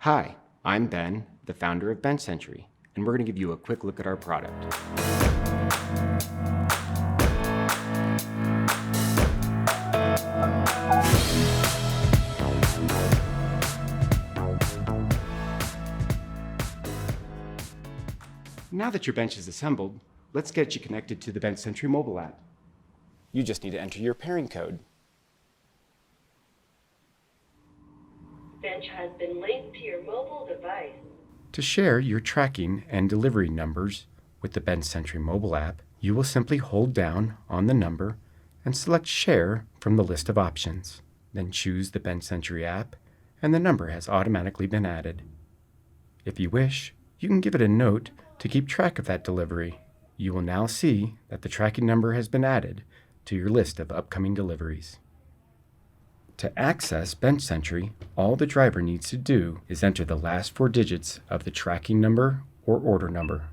Hi, I'm Ben, the founder of BenchSentry, and we're going to give you a quick look at our product. Now that your bench is assembled, let's get you connected to the BenchSentry mobile app. You just need to enter your pairing code. Bench has been linked to your mobile device. To share your tracking and delivery numbers with the BenchSentry mobile app, you will simply hold down on the number and select Share from the list of options. Then choose the BenchSentry app, and the number has automatically been added. If you wish, you can give it a note to keep track of that delivery. You will now see that the tracking number has been added to your list of upcoming deliveries. To access BenchSentry, all the driver needs to do is enter the last 4 digits of the tracking number or order number.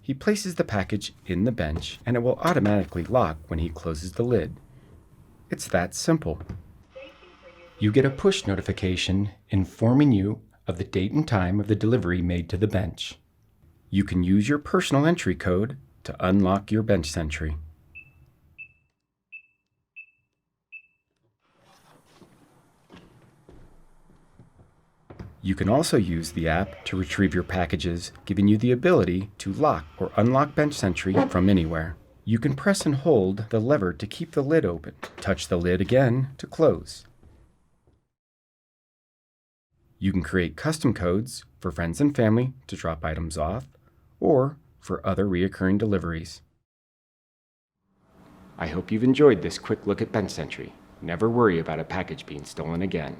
He places the package in the bench and it will automatically lock when he closes the lid. It's that simple. You get a push notification informing you of the date and time of the delivery made to the bench. You can use your personal entry code to unlock your BenchSentry. You can also use the app to retrieve your packages, giving you the ability to lock or unlock BenchSentry from anywhere. You can press and hold the lever to keep the lid open. Touch the lid again to close. You can create custom codes for friends and family to drop items off, or for other reoccurring deliveries. I hope you've enjoyed this quick look at BenchSentry. Never worry about a package being stolen again.